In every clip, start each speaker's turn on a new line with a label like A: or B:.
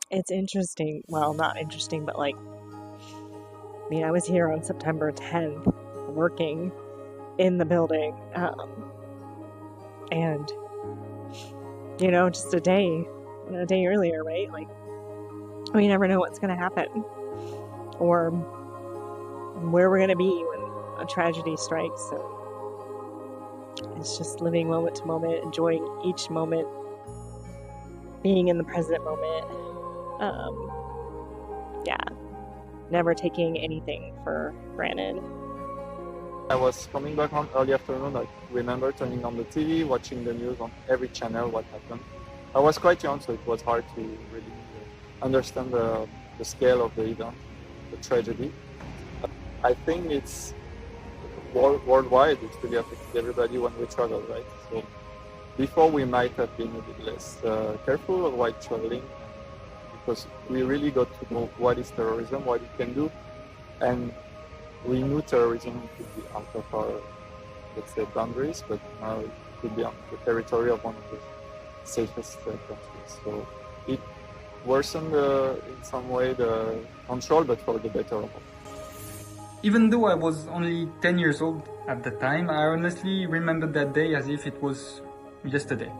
A: It's interesting. Well, not interesting, but like, I was here on September 10th working in the building. And, just a day earlier, right? Like, we never know what's going to happen or where we're going to be when a tragedy strikes. So it's just living moment to moment, enjoying each moment, being in the present moment. Yeah, never taking anything for granted.
B: I was coming back on early afternoon. I remember turning on the TV, watching the news on every channel, what happened. I was quite young, so it was hard to really understand the scale of the event, the tragedy. I think it's worldwide. It's really affected everybody when we travel, right? So before we might have been a bit less careful while traveling, because we really got to know what is terrorism, what it can do, and we knew terrorism could be out of our, let's say, boundaries, but now it could be on the territory of one of the safest countries. So it worsened in some way the control, but for the better of all.
C: Even though I was only 10 years old at the time, I honestly remembered that day as if it was yesterday.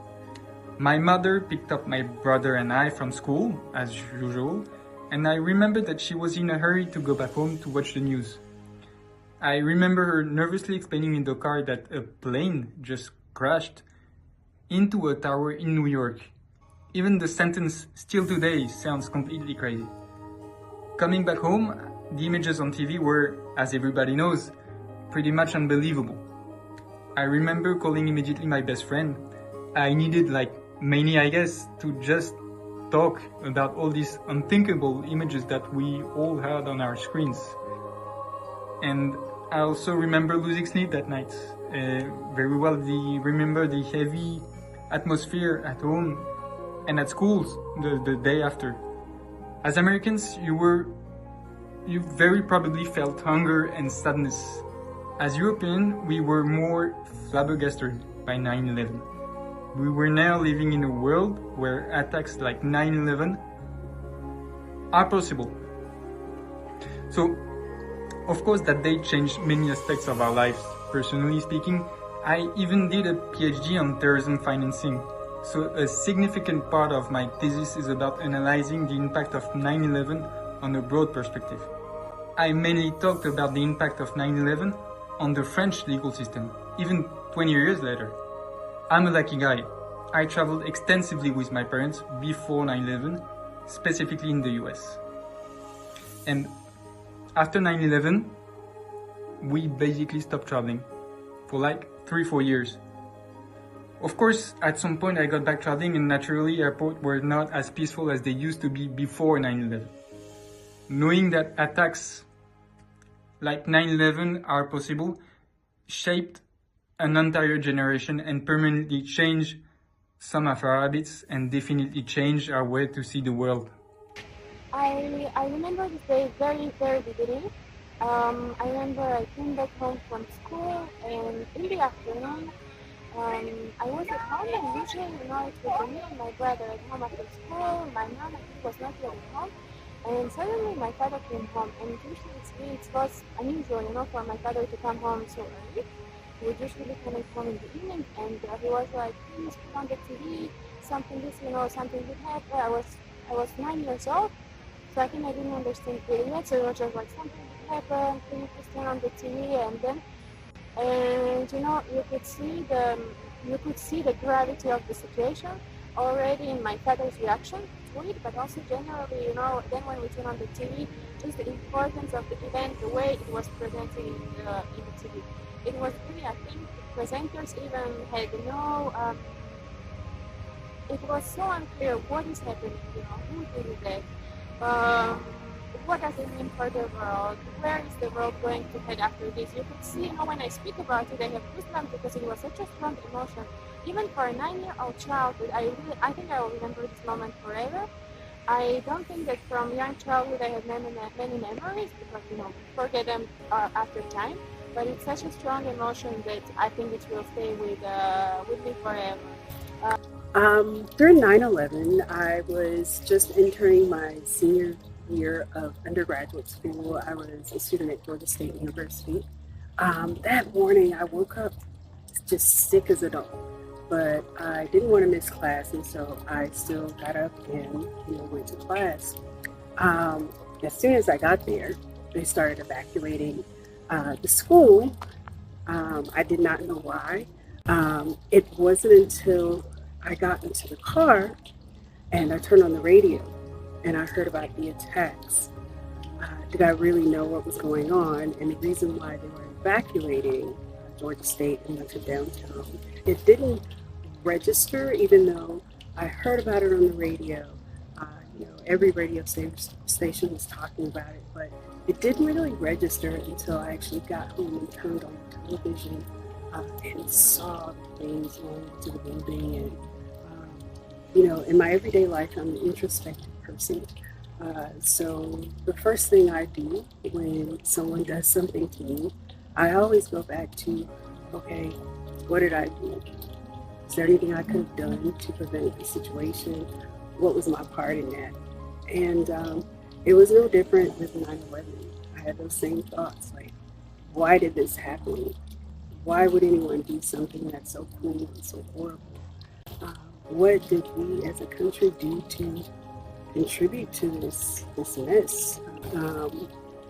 C: My mother picked up my brother and I from school, as usual, and I remember that she was in a hurry to go back home to watch the news. I remember her nervously explaining in the car that a plane just crashed into a tower in New York. Even the sentence "still today" sounds completely crazy. Coming back home, the images on TV were, as everybody knows, pretty much unbelievable. I remember calling immediately my best friend. I needed, like many I guess, to just talk about all these unthinkable images that we all had on our screens. And I also remember losing sleep that night. Very well, remember the heavy atmosphere at home and at schools the day after. As Americans, you very probably felt hunger and sadness. As Europeans, we were more flabbergasted by 9/11. We were now living in a world where attacks like 9/11 are possible. So, of course, that day changed many aspects of our lives. Personally speaking, I even did a PhD on terrorism financing. So a significant part of my thesis is about analyzing the impact of 9/11 on a broad perspective. I mainly talked about the impact of 9/11 on the French legal system, even 20 years later. I'm a lucky guy. I traveled extensively with my parents before 9/11, specifically in the US. And after 9/11, we basically stopped traveling for like 3-4 years. Of course, at some point I got back traveling, and naturally airports were not as peaceful as they used to be before 9/11. Knowing that attacks like 9/11 are possible shaped an entire generation and permanently changed some of our habits and definitely changed our way to see the world.
D: I remember the day very, very vividly. I remember I came back home from school, and in the afternoon, I was at home, and usually, it was me and my brother at home after school. My mom, was not yet at home, and suddenly my father came home, and usually it was unusual, for my father to come home so early. He would usually come home in the evening, and he was like, please put on the TV, something would happen. I was 9 years old, so I think I didn't understand really yet, so it was just like, something would happen, can you please turn on the TV, and you could see the gravity of the situation already in my father's reaction to it, but also generally, then when we turn on the TV, just the importance of the event, the way it was presented in the TV. It was really, I think, the presenters even had it was so unclear what is happening, who did that, what does it mean for the world? Where is the world going to head after this? You could see how when I speak about it, I have goosebumps because it was such a strong emotion. Even for a 9-year-old child, I think I will remember this moment forever. I don't think that from young childhood I have many memories because forget them after time. But it's such a strong emotion that I think it will stay with me forever.
E: During 9/11, I was just entering my senior year of undergraduate school. I was a student at Georgia State University. That morning, I woke up just sick as a dog, but I didn't want to miss class, and so I still got up and went to class. As soon as I got there, they started evacuating the school. I did not know why. It wasn't until I got into the car and I turned on the radio and I heard about the attacks. Did I really know what was going on and the reason why they were evacuating Georgia State and went to downtown? It didn't register, even though I heard about it on the radio. Every radio station was talking about it, but it didn't really register until I actually got home and turned on the television and saw the things going into the building. And in my everyday life, I'm an introspective person. So the first thing I do when someone does something to me, I always go back to, okay, what did I do? Is there anything I could have done to prevent the situation? What was my part in that? And it was no different with 9/11. I had those same thoughts, like, why did this happen? Why would anyone do something that's so cruel and so horrible? What did we as a country do to contribute to this mess?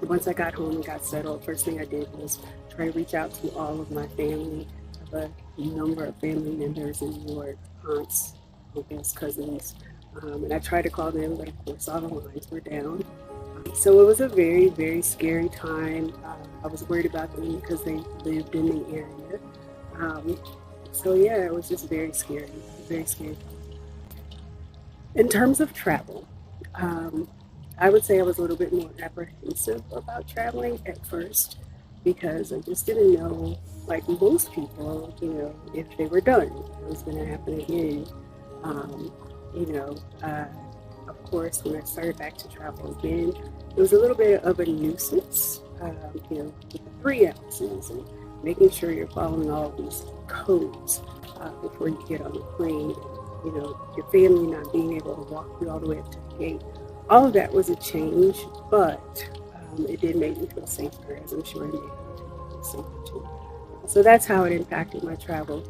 E: Once I got home and got settled, first thing I did was try to reach out to all of my family. I have a number of family members in New York, aunts, uncles, cousins, and I tried to call them, but of course all the lines were down. So it was a very, very scary time. I was worried about them because they lived in the area. So yeah, it was just very scary, very scary. In terms of travel, I would say I was a little bit more apprehensive about traveling at first because I just didn't know, like most people, if they were done, it was going to happen again. Of course, when I started back to travel again, it was a little bit of a nuisance, with the 3 ounces and making sure you're following all of these codes before you get on the plane. Your family not being able to walk you all the way up to the gate. All of that was a change, but it did make me feel safer, as I'm sure it made me feel safer too. So that's how it impacted my travel.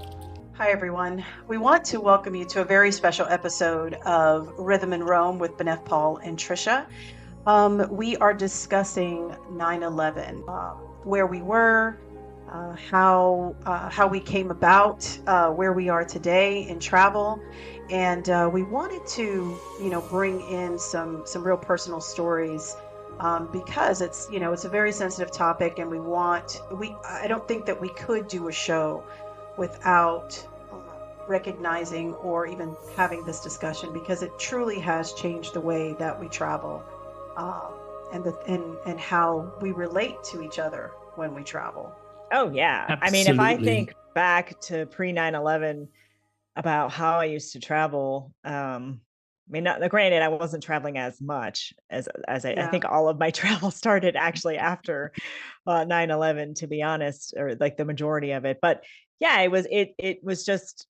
F: Hi, everyone. We want to welcome you to a very special episode of Rhythm and Rome with Benef, Paul, and Trecia. We are discussing 9/11, where we were, how we came about, where we are today in travel, and we wanted to, bring in some real personal stories because it's a very sensitive topic, and I don't think that we could do a show without recognizing or even having this discussion because it truly has changed the way that we travel and how we relate to each other when we travel.
A: Oh, yeah.
G: Absolutely.
A: I mean, if I think back to pre 9/11 about how I used to travel, granted, I wasn't traveling as much as I think all of my travel started actually after 9/11, to be honest, or like the majority of it. But yeah, it was just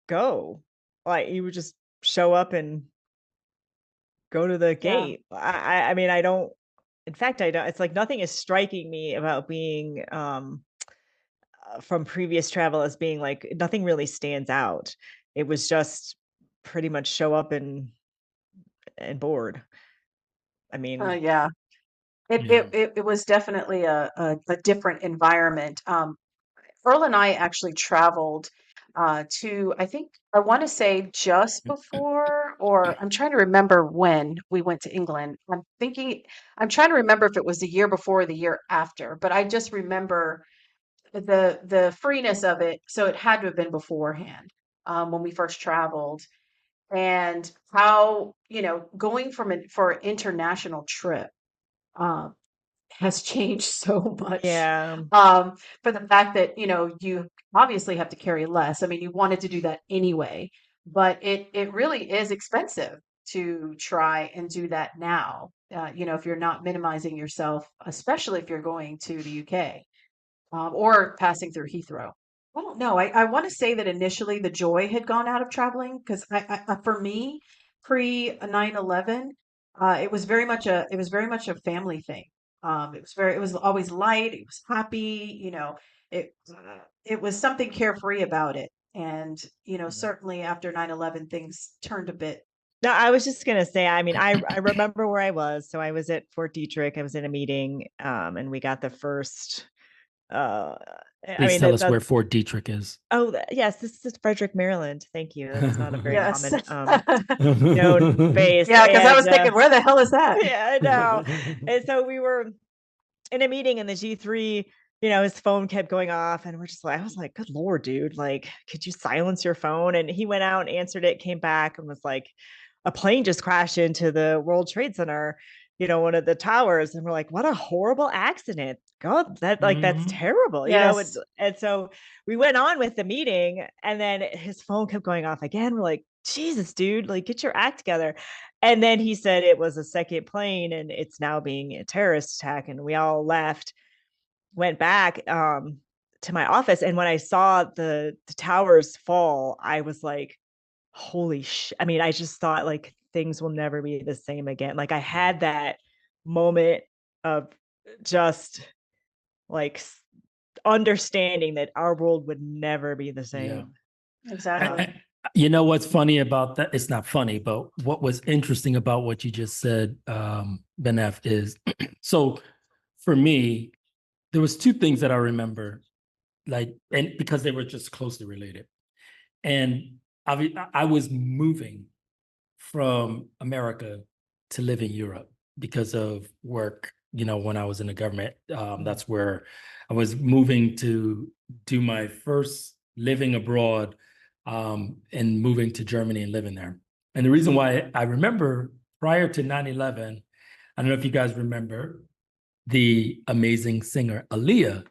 A: go. Like you would just show up and go to the
F: Yeah.
A: gate. I mean, I don't. In fact, I don't. It's like nothing is striking me about being from previous travel as being like nothing really stands out. It was just pretty much show up and board. I mean,
F: Yeah. It was definitely a different environment. Earl and I actually traveled to, I want to say just before, or I'm trying to remember when we went to England. I'm trying to remember if it was the year before or the year after, but I just remember the freeness of it. So it had to have been beforehand when we first traveled, and how, going for an international trip. um, has changed so much.
A: Yeah.
F: For the fact that, you obviously have to carry less. I mean, you wanted to do that anyway, but it really is expensive to try and do that now. If you're not minimizing yourself, especially if you're going to the UK, or passing through Heathrow. I don't know. I want to say that initially the joy had gone out of traveling because for me, pre 9/11, it was very much a family thing. It was always light. It was happy. It was something carefree about it. And, certainly after 9/11, things turned a bit.
A: No, I was just gonna say, I mean, I remember where I was. So I was at Fort Detrick. I was in a meeting, and we got the first. Uh, I
G: Please
A: mean,
G: tell us where Fort Detrick is.
A: Yes, this is Frederick, Maryland. Thank you. That's not a very
F: Yes.
A: common known base.
F: Yeah, because I was
A: And
F: thinking, where the hell is that?
A: yeah, I know. And so we were in a meeting in the G3, his phone kept going off and I was like, good Lord, dude, like, could you silence your phone? And he went out and answered it, came back and was like, a plane just crashed into the World Trade Center, one of the towers. And we're like, what a horrible accident. God, that's terrible,
F: Yes.
A: and so we went on with the meeting and then his phone kept going off again. We're like, Jesus, dude, like get your act together. And then he said it was a second plane and it's now being a terrorist attack. And we all left, went back to my office. And when I saw the towers fall, I was like, holy I mean, I just thought like things will never be the same again. Like I had that moment of just like understanding that our world would never be the same.
G: Yeah.
F: Exactly.
G: You know what's funny about that? It's not funny, but what was interesting about what you just said, Benef, is so for me, there was two things that I remember, and because they were just closely related. And I was moving from America to live in Europe because of work. When I was in the government, that's where I was moving to do my first living abroad, and moving to Germany and living there. And the reason why I remember prior to 9/11, I don't know if you guys remember the amazing singer Aaliyah.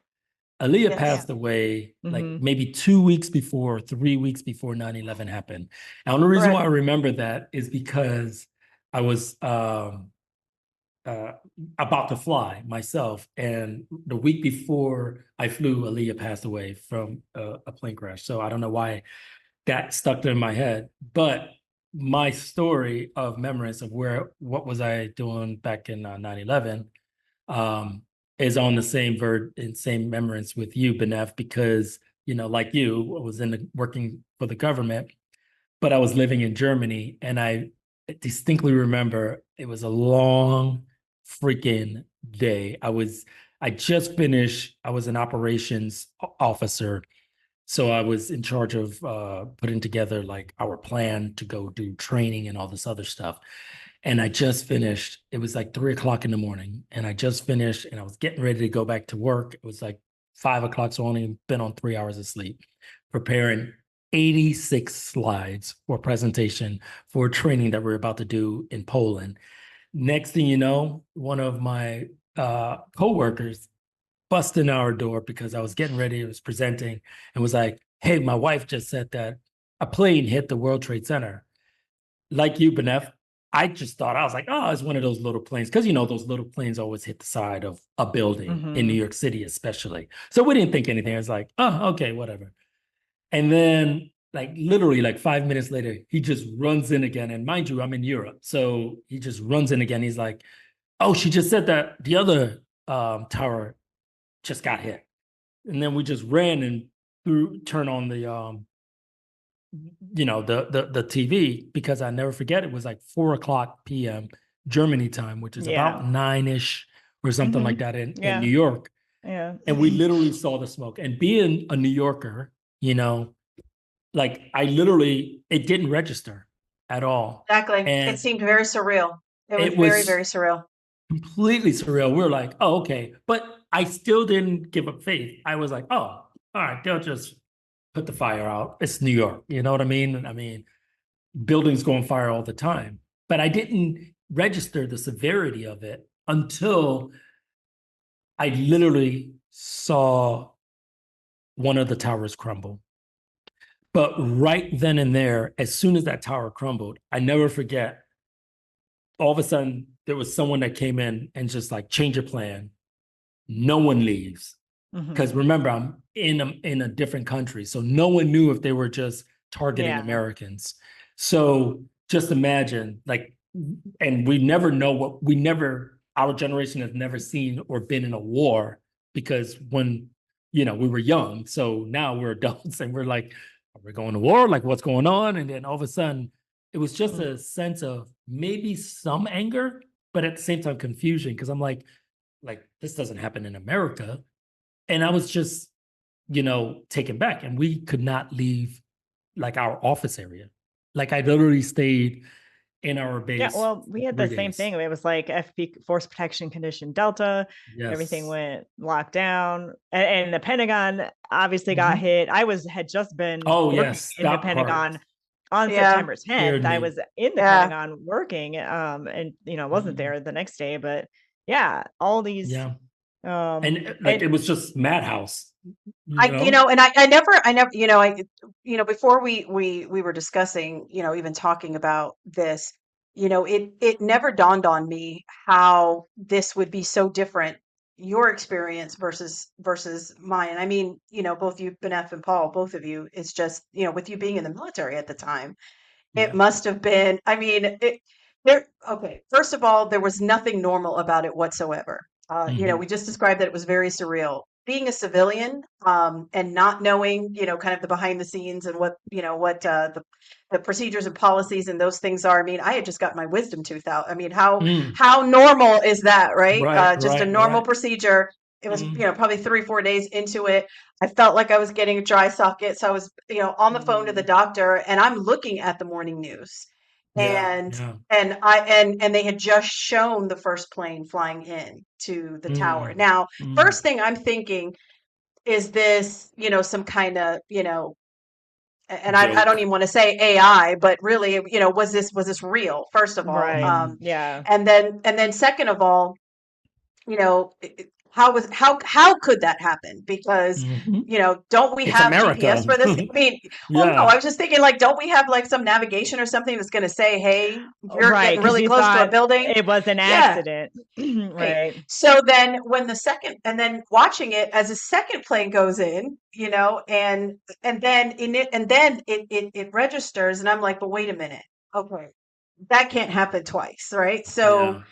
G: Aaliyah
F: Yes.
G: passed away like
A: Mhm.
G: maybe 3 weeks before 9/11 happened. And the only reason why I remember that is because I was about to fly myself. And the week before I flew, Aaliyah passed away from a plane crash. So I don't know why that stuck in my head. But my story of memories of what was I doing back in 9/11, is on the same memories with you, Benef, because, like you, I was working for the government, but I was living in Germany, and I distinctly remember it was a long freaking day. I just finished, I was an operations officer. So I was in charge of putting together like our plan to go do training and all this other stuff. And I just finished, it was like 3 o'clock in the morning, and I just finished and I was getting ready to go back to work. It was like 5 o'clock, so I only been on 3 hours of sleep, preparing 86 slides for a presentation for training that we're about to do in Poland. Next thing you know, one of my coworkers busted in our door because I was getting ready, I was presenting, and was like, hey, my wife just said that a plane hit the World Trade Center. Like you, Benef, I just thought, I was like, oh, it's one of those little planes. Because, those little planes always hit the side of a building in New York City, especially. So we didn't think anything. I was like, oh, okay, whatever. And then like literally like 5 minutes later, he just runs in again. And mind you, I'm in Europe. So he just runs in again. He's like, oh, she just said that the other tower just got hit. And then we just ran and turned on the the TV, because I never forget, it was like 4 o'clock p.m. Germany time, which is about 9-ish or something like that in New York.
A: Yeah.
G: And we literally saw the smoke. And being a New Yorker, like it didn't register at all.
F: Exactly.
G: And
F: It seemed very surreal. It was
G: it
F: very,
G: was
F: very surreal.
G: completely surreal. We were like, oh, okay. But I still didn't give up faith. I was like, oh, all right, they'll just put the fire out. It's New York. You know what I mean? I mean, buildings go on fire all the time. But I didn't register the severity of it until I literally saw one of the towers crumble. But right then and there, as soon as that tower crumbled, I never forget, all of a sudden there was someone that came in and just like, change your plan. No one leaves. Because remember, I'm in a different country. So no one knew if they were just targeting Americans. So just imagine, like, and we never know our generation has never seen or been in a war, because when, we were young. So now we're adults and we're like, are we going to war? Like, what's going on? And then all of a sudden, it was just a sense of maybe some anger, but at the same time, confusion. Because I'm like, this doesn't happen in America. And I was just, taken back, and we could not leave like our office area. Like, I literally stayed in our base.
A: Yeah, well, we had the same thing. It was like FP, Force Protection Condition Delta.
G: Yes.
A: Everything went locked down, and the Pentagon obviously got hit. I had just been working in the Pentagon on September 10th. I was in the Pentagon working, and wasn't there the next day. But yeah, all these.
G: Yeah. And it was just madhouse.
F: I never, before we were discussing, even talking about this, it never dawned on me how this would be so different, your experience versus mine. I mean, both you, Benef and Paul, both of you, it's just, with you being in the military at the time, it must have been, I mean, okay, first of all, there was nothing normal about it whatsoever. We just described that it was very surreal. Being a civilian, and not knowing, kind of the behind the scenes and what the procedures and policies and those things are. I mean, I had just got my wisdom tooth out. I mean, how normal is that, right? Just a normal procedure. It was, probably 3-4 days into it. I felt like I was getting a dry socket. So I was, on the phone to the doctor, and I'm looking at the morning news. And they had just shown the first plane flying in to the tower. Now, first thing I'm thinking, is this, some kind of, and I don't even want to say AI, but really, was this real? First of all, and then second of all, how could that happen? Because don't we have
G: America.
F: GPS for this? I mean, well, no, I was just thinking, like, don't we have like some navigation or something that's going to say, hey, you're getting really close to a building?
A: It was an accident. Right.
F: So then and then watching it as a second plane goes in, and then it registers, and I'm like, but wait a minute. Okay. That can't happen twice, right? So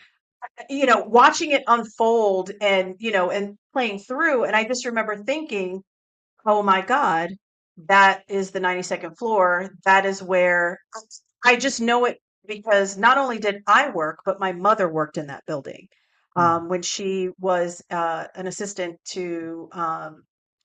F: watching it unfold and playing through, and I just remember thinking, oh my God, that is the 92nd floor. That is where I just know it, because not only did I work, but my mother worked in that building when she was an assistant to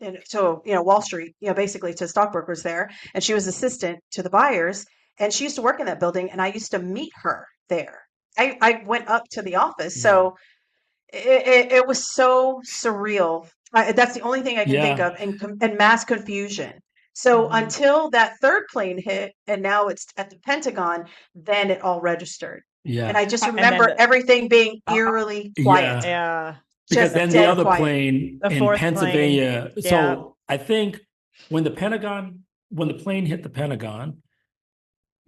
F: Wall Street, basically to stockbrokers there, and she was assistant to the buyers, and she used to work in that building, and I used to meet her there. I went up to the office, so it was so surreal. That's the only thing I can think of, and mass confusion. So until that third plane hit, and now it's at the Pentagon, then it all registered.
G: Yeah.
F: And I just remember everything being eerily quiet.
A: Yeah.
G: Because then the other plane in Pennsylvania.
A: Plane.
G: So I think when the plane hit the Pentagon,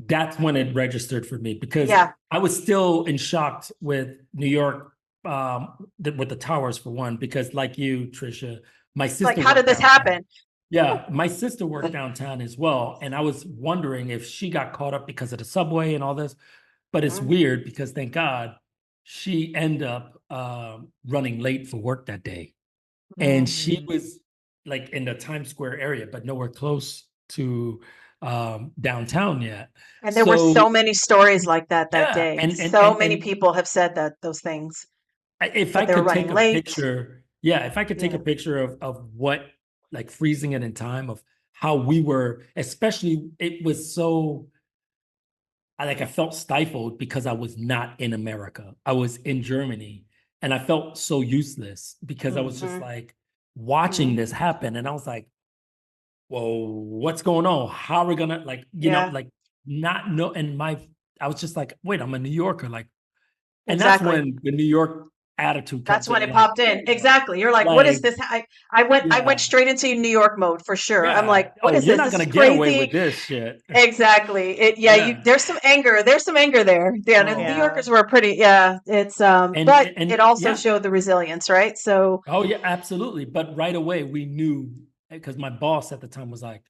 G: that's when it registered for me, because I was still in shock with New York, with the towers, for one, because like you, Trecia, my sister.
F: Like, how did this happen?
G: Yeah, my sister worked downtown as well. And I was wondering if she got caught up because of the subway and all this. But it's weird, because thank God she ended up running late for work that day. And she was like in the Times Square area, but nowhere close to downtown yet.
F: And there were so many stories like that day.
G: And
F: so many people have said those things.
G: If I could take a picture, if I could take a picture of what, like, freezing it in time, of how we were, especially, it was so, I felt stifled because I was not in America. I was in Germany, and I felt so useless because I was just like watching this happen. And I was like, whoa, what's going on? How are we gonna, not know? And I was just like, wait, I'm a New Yorker. Like, and that's when the New York attitude
F: That's
G: comes
F: when
G: in.
F: it
G: Like,
F: popped in. Exactly. You're like, what is
G: like,
F: this? I went
G: yeah,
F: straight into New York mode for sure. I'm
G: yeah.
F: like, what
G: Oh,
F: is
G: you're
F: this?
G: not
F: This
G: gonna
F: is
G: get away with
F: crazy.
G: this shit.
F: Exactly.
G: Yeah.
F: There's some anger. There's some anger there. Yeah, the
G: Oh,
F: New
A: Yeah.
F: Yorkers were pretty, it's but
G: and
F: it also
G: yeah.
F: showed the resilience, right? So
G: Oh yeah, absolutely. But right away we knew, because my boss at the time was like,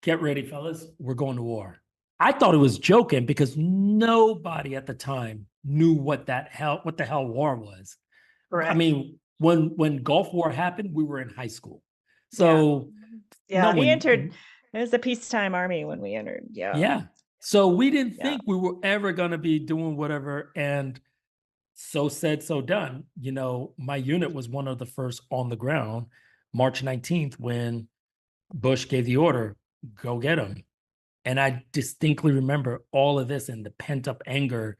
G: "Get ready, fellas, we're going to war." I thought it was joking because nobody at the time knew what the hell war was. I
F: correct.
G: mean, when Gulf War happened, we were in high school,
A: Yeah.
G: so no
F: Yeah.
A: We entered,
G: one,
A: it was a peacetime army when we entered. Yeah.
G: yeah. So we didn't
A: Yeah.
G: think we were ever going to be doing whatever, and so said, so done. You know, my unit was one of the first on the ground, March 19th, when Bush gave the order, go get them. And I distinctly remember all of this and the pent up anger,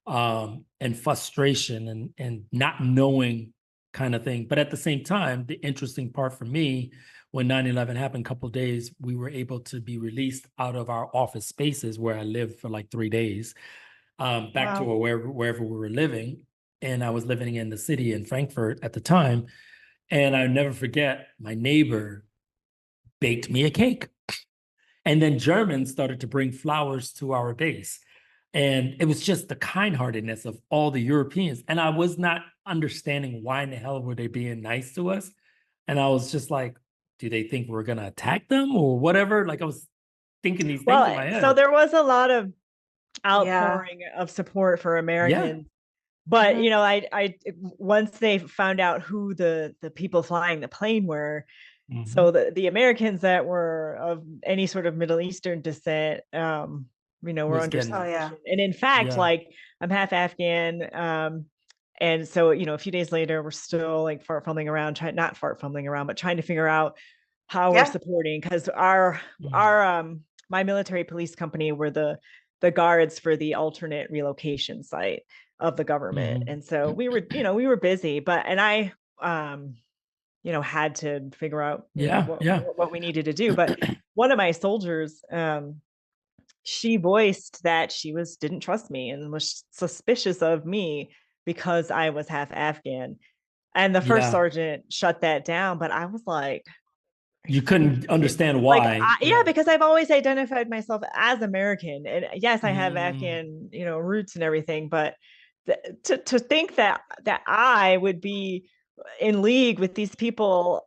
G: and frustration, and not knowing kind of thing. But at the same time, the interesting part for me, when 9/11 happened, a couple of days, we were able to be released out of our office spaces where I lived for like 3 days, back to
F: Wow.
G: wherever we were living. And I was living in the city in Frankfurt at the time. And I never forget, my neighbor baked me a cake. And then Germans started to bring flowers to our base. And it was just the kind-heartedness of all the Europeans. And I was not understanding why in the hell were they being nice to us. And I was just like, do they think we're going to attack them or whatever? Like I was thinking these things in my
A: Well,
G: head.
A: so there was a lot of
F: Yeah.
A: outpouring of support for
G: Yeah.
A: Americans. But
F: Mhm.
A: you know, I once they found out who the people flying the plane were, so
G: Mhm.
A: the Americans that were of any sort of Middle Eastern descent, you know, were
G: Was
A: under
G: getting,
F: Oh yeah.
A: suspicion. And in fact,
G: yeah.
A: like I'm half Afghan, and so you know, a few days later, we're still like not fart fumbling around, but trying to figure out how we're
F: Yeah.
A: supporting, because
G: Mhm.
A: our my military police company were the guards for the alternate relocation site of the government.
G: Mhm.
A: And so we were, you know, we were busy, and I you know, had to figure out, you know,
G: Yeah. Yeah.
A: what we needed to do. But one of my soldiers, she voiced that she didn't trust me and was suspicious of me because I was half Afghan. And the first
G: Yeah.
A: sergeant shut that down, but I was like, are
G: You
A: you fucking
G: couldn't
A: kidding?
G: understand
A: Like,
G: why.
A: yeah,
G: Yeah.
A: because I've always identified myself as American, and yes, I have
G: Mm,
A: Afghan, you know, roots and everything. But to think that I would be in league with these people,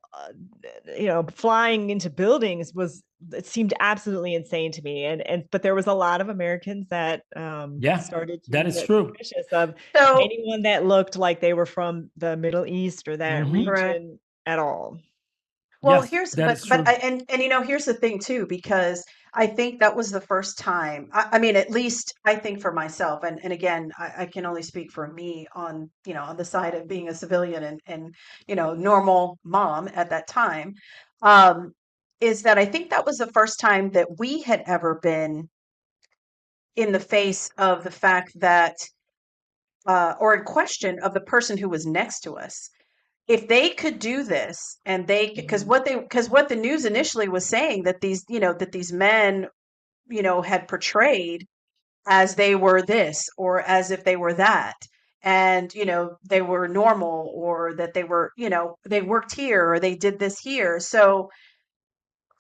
A: you know, flying into buildings it seemed absolutely insane to me. And but there was a lot of Americans that
G: yeah,
A: started to
G: that is
A: get
G: true.
A: suspicious of
F: So
A: anyone that looked like they were from the Middle East or that
G: Mhm.
F: correct.
A: region at all.
F: Well,
G: Yes, that is
F: but
G: true.
F: and you know, here's the thing too, because I think that was the first time. I mean, at least I think for myself, and again, I can only speak for me on, you know, on the side of being a civilian and you know, normal mom at that time, um, is that I think that was the first time that we had ever been in the face of the fact that, or in question of the person who was next to us. If they could do this, and because
G: Mhm.
F: what the news initially was saying, that these, you know, that these men, you know, had portrayed as they were this or as if they were that, and you know, they were normal, or that they were, you know, they worked here or they did this here. So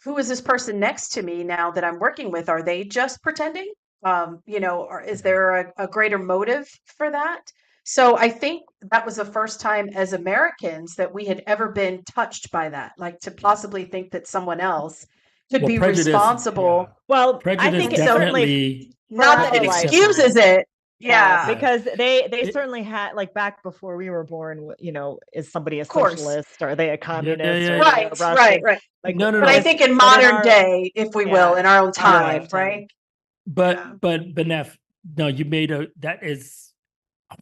F: who is this person next to me now that I'm working with? Are they just pretending? You know, or is
G: Yeah.
F: there a greater motive for that? So I think that was the first time as Americans that we had ever been touched by that, like to possibly think that someone else could
G: Well,
F: be
G: prejudice, yeah.
F: responsible.
A: Well, I
G: Prejudice
A: think
F: And
A: it
F: so,
A: certainly
G: definitely,
A: for
F: not that
A: our
F: it
A: lifetime.
F: excuses it.
A: Yeah,
F: Yeah,
G: yeah.
A: because they
G: It,
A: certainly had, like back before we were born, you know, is somebody a
F: of course.
A: socialist? Are they a
G: yeah,
A: communist?
G: yeah,
A: Or are
G: yeah.
A: they a
F: Right, right,
A: Russian?
F: right.
A: Like
G: No, no,
F: But I
G: no.
F: think in
A: but in
F: modern day, if we will,
A: yeah,
F: in our own
A: our
G: Yeah.
F: time,
A: lifetime.
F: right? Yeah.
G: But Benef, no, you made that is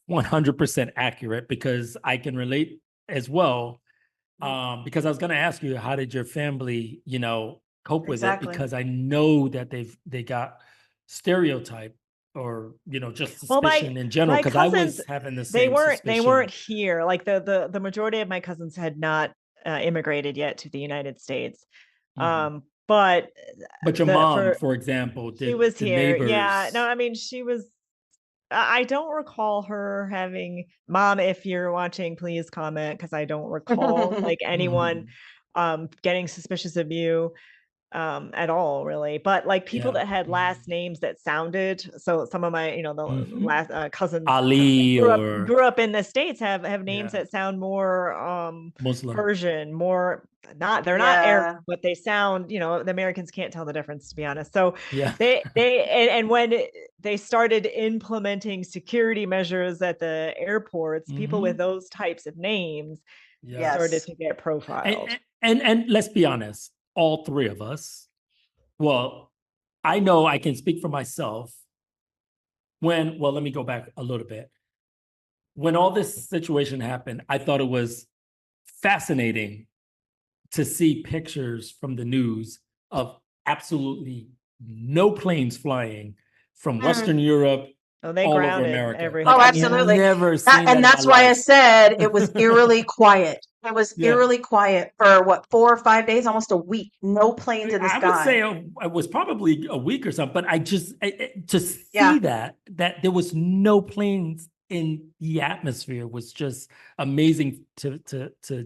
G: 100% accurate because I can relate as well. Because I was going to ask you, how did your family, you know, cope with it?
F: Exactly.
G: Because I know that they got stereotype, or, you know, just
A: Well,
G: suspicion in general.
A: my
G: Because I
A: cousins,
G: was having the
A: they
G: same
A: weren't
G: suspicion.
A: here. Like the majority of my cousins had not immigrated yet to the United States.
G: Mhm.
A: But
G: But your
A: the
G: mom,
A: for
G: for example,
A: she
G: did
A: was
G: the
A: here. Yeah, no,
G: neighbors?
A: I mean she was I don't recall her having, Mom, if you're watching, please comment, because I don't recall like anyone getting suspicious of you at all, really. But like people
G: Yeah.
A: that had last names that sounded, so some of my, the last cousins
G: Ali or
A: grew up in the States have names
G: yeah,
A: that sound more
G: Muslim.
A: Persian, more not, they're not Arab, but they sound, the Americans can't tell the difference, to be honest. So
G: Yeah.
A: and when they started implementing security measures at the airports, people with those types of names
G: Yeah.
A: started to get profiled.
G: And let's be honest, all three of us, well, I know I can speak for myself well, let me go back a little bit. When all this situation happened, I thought it was fascinating to see pictures from the news of absolutely no planes flying from Western Europe
A: Oh, they
G: all over
A: grounded
G: America.
A: everything.
F: Oh,
G: I've
F: absolutely.
G: never seen that
F: And
G: in
F: that's
G: my
F: why I
G: life.
F: said it was eerily quiet. It was
G: Yeah.
F: eerily quiet for what, 4 or 5 days, almost a week. No planes in the
G: I
F: sky.
G: would say it was probably a week or something, but to see that there was no planes in the atmosphere was just amazing to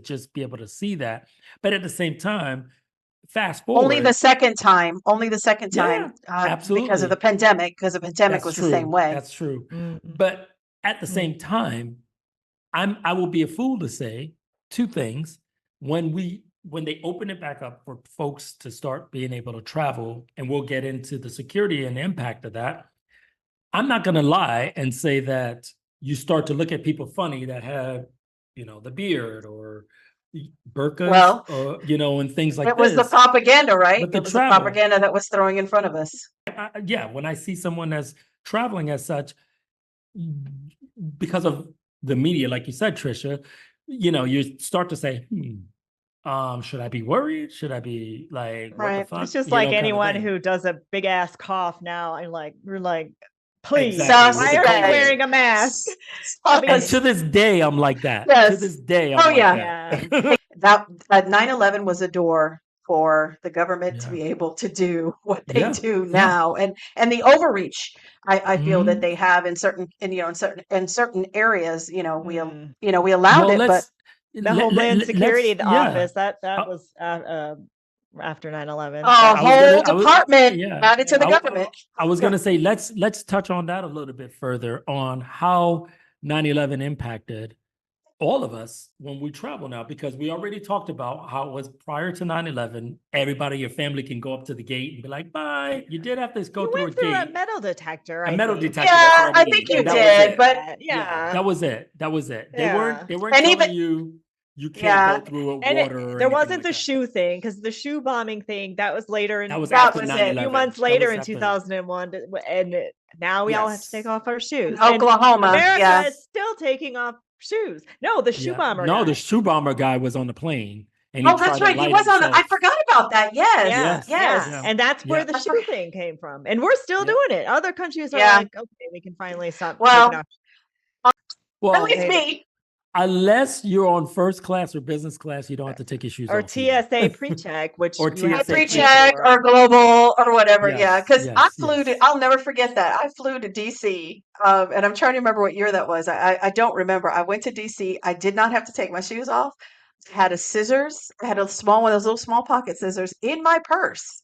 G: just be able to see that. But at the same time, fast forward.
F: Only the second time.
G: Yeah,
F: Because of the
G: absolutely.
F: pandemic. Because the pandemic was the same way.
G: That's true. But at the same time, I will be a fool to say two things. When they open it back up for folks to start being able to travel, and we'll get into the security and impact of that, I'm not going to lie and say that you start to look at people funny that have, the beard or burqas,
F: Well,
G: or, and things like
F: it was the
G: this.
F: propaganda, right?
G: But the
F: It was the
G: travel.
F: propaganda that was throwing in front of us.
G: Yeah, when I see someone that's traveling as such, because of the media, like you said, Trecia, you start to say, should I be worried? Should I be like, what the fuck?
A: It's just like anyone who does a big ass cough now, and we're like, please,
G: exactly.
A: why are you wearing a mask?
G: And to this day, I'm like that.
F: Yes.
G: To this day, I'm
F: that. That 9/11 was a door for the government to be able to do what they do now, and the overreach I feel that they have in certain areas. We allowed it, but
A: the Homeland Security Office that was after 9/11.
F: A whole department added to the government.
G: I was going to say let's touch on that a little bit further on how 9/11 impacted all of us when we travel now, because we already talked about how it was prior to 9/11. Everybody, your family can go up to the gate and be like, bye. You did have to go through a gate.
A: A metal detector.
G: Detector.
F: Yeah, I think you did, but
A: that
G: was it. They weren't telling you can't go through a water.
A: There wasn't the shoe thing, because the shoe bombing thing that was later.
G: That was after 9/11.
A: A few months later in 2001, and now we all have to take off our shoes.
F: Oklahoma,
A: America is still taking off shoes. No, the shoe bomber.
G: No, the shoe bomber guy was on the plane. And
F: that's right. He was on. I forgot about that. Yes.
A: And that's where the shoe thing came from. And we're still doing it. Other countries are like, okay, we can finally stop.
F: Well,
A: at
F: least me.
G: Unless you're on first class or business class, you don't have to take your shoes off.
A: Or TSA pre-check, which
F: or TSA pre-check or global or whatever. Because I flew to. I'll never forget that. I flew to DC, and I'm trying to remember what year that was. I don't remember. I went to DC. I did not have to take my shoes off. I had a scissors. I had a small one of those little small pocket scissors in my purse,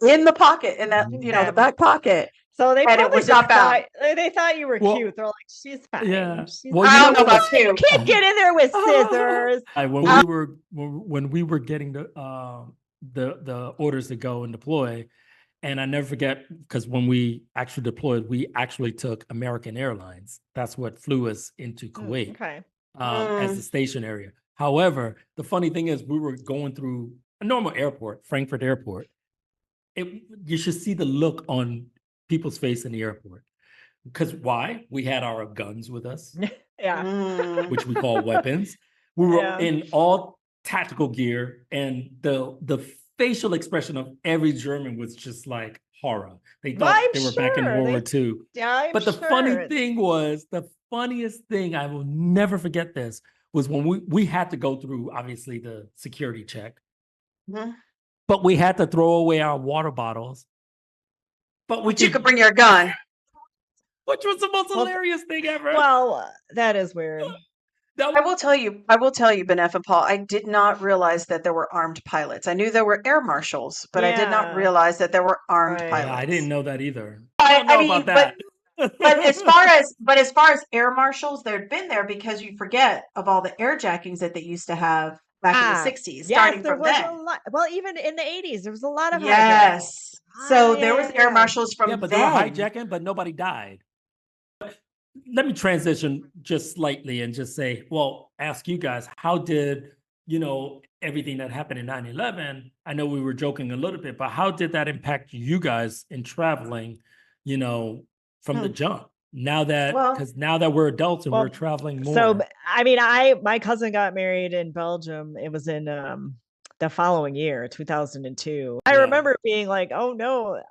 F: in the pocket, in that the back pocket.
A: So they
F: probably
A: they thought you were cute. They're like, she's fine.
G: Yeah.
F: I don't know about cute.
A: You can't get in there with scissors.
G: When we were getting the orders to go and deploy, and I never forget, because when we actually deployed, we actually took American Airlines. That's what flew us into Kuwait as the station area. However, the funny thing is, we were going through a normal airport, Frankfurt Airport. You should see the look on people's face in the airport. Because why? We had our guns with us, which we call weapons. We were in all tactical gear, and the facial expression of every German was just like horror. They thought they were back in World War II. But the funny thing was, the funniest thing, I will never forget this, was when we had to go through, obviously, the security check. But we had to throw away our water bottles. But
F: you could bring your gun.
G: which was the most
A: Well,
G: hilarious thing ever.
A: well, that is weird.
G: That
F: I will tell you, Benef and Paul, I did not realize that there were armed pilots. I knew there were air marshals, but I did not
A: Yeah,
F: realize that there were armed
A: right.
G: yeah, I
F: pilots.
G: didn't know that either. I don't
F: I
G: know about
F: mean, but
G: that.
F: as far as air marshals, they'd been there because you forget of all the airjackings that they used to have back in the
A: Ah,
F: 60s,
A: yes,
F: starting
A: there
F: from
A: was a
F: then.
A: lot. Well, even in the 80s, there was a lot of hijacks.
F: Yes.
A: Ah,
F: So there
A: yeah,
F: was
A: yeah,
F: air
A: yeah.
F: marshals
G: Yeah,
F: from
G: but they were
F: then.
G: hijacking, but nobody died. Let me transition just slightly and just say, well, ask you guys, how did, everything that happened in 9/11, I know we were joking a little bit, but how did that impact you guys in traveling, from the
F: Hmm.
G: jump?
F: Well,
G: Because now that we're adults and we're
A: Well,
G: traveling
A: so
G: more.
A: I mean, my cousin got married in Belgium. It was in the following year, 2002. I
G: Yeah.
A: remember being like, "Oh no,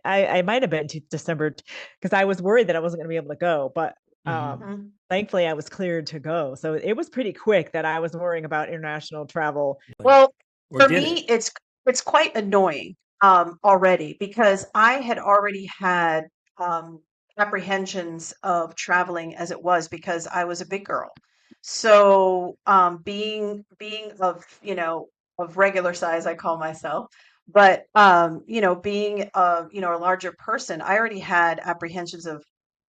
A: I might have been to December," because I was worried that I wasn't going to be able to go. But
F: mhm.
A: thankfully, I was cleared to go. So it was pretty quick that I was worrying about international travel.
F: Well,
G: Or
F: for
G: did
F: me,
G: it?
F: it's quite annoying already because I had already had um, apprehensions of traveling as it was because I was a big girl. So being of of regular size, I call myself, but being a larger person, I already had apprehensions of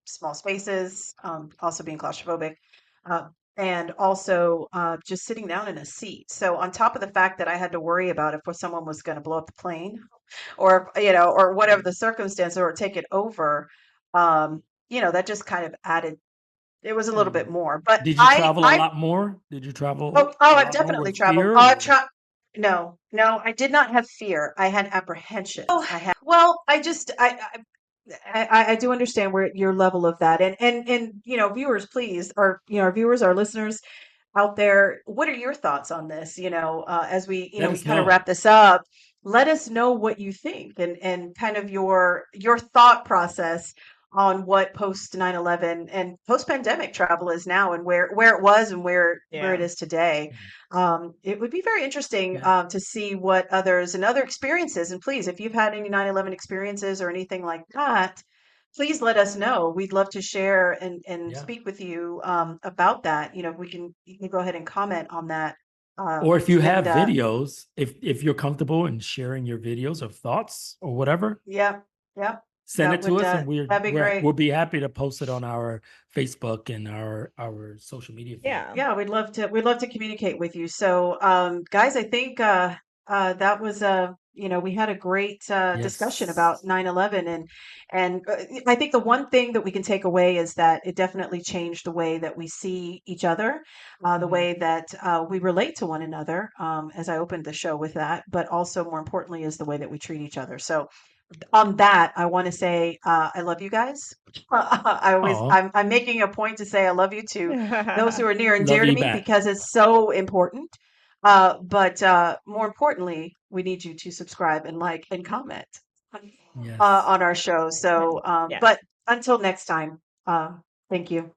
F: small spaces, also being claustrophobic. Uh, and also just sitting down in a seat. So on top of the fact that I had to worry about if someone was going to blow up the plane, or or whatever the circumstance, or take it over, that just kind of added. It was a little bit more, but
G: Did you travel a lot more? Did you travel a
F: I've
G: lot more
F: definitely
G: with
F: traveled.
G: fear?
F: Oh, I've
G: Or?
F: tried. No, no, I did not have fear. I had apprehensions.
A: Oh,
F: Well, I do understand where your level of that, and viewers, please, or our viewers, our listeners out there, what are your thoughts on this? As we
G: Let
F: we
G: us
F: kind of
G: know.
F: wrap this up, let us know what you think, and kind of your thought process on what post 9/11 and post pandemic travel is now, and where it was and where it
A: yeah.
F: is today. It would be very interesting
G: Yeah.
F: to see what others and other experiences. And please, if you've had any 9/11 experiences or anything like that, please let us know. We'd love to share and
G: Yeah.
F: speak with you about that. You can go ahead and comment on that.
G: Or if you
F: And
G: have videos, if you're comfortable in sharing your videos of thoughts or whatever,
F: yeah, yeah,
G: send it to us, and
F: that'd be great.
G: we'll be happy to post it on our Facebook and our social media feed.
A: Yeah.
F: Yeah, we'd love to communicate with you. So, guys, I think that was we had a great discussion about
G: Yes.
F: 9/11, and I think the one thing that we can take away is that it definitely changed the way that we see each other, the
A: Mhm.
F: way that we relate to one another. As I opened the show with that, but also more importantly is the way that we treat each other. So on that, I want to say I love you guys.
G: Oh,
F: I'm making a point to say I love you to those who are near and
G: love
F: dear to
G: you
F: me
G: back.
F: because it's so important. But more importantly, we need you to subscribe and like and comment
G: Yes.
F: on our show. So,
A: Yes.
F: but until next time, thank you.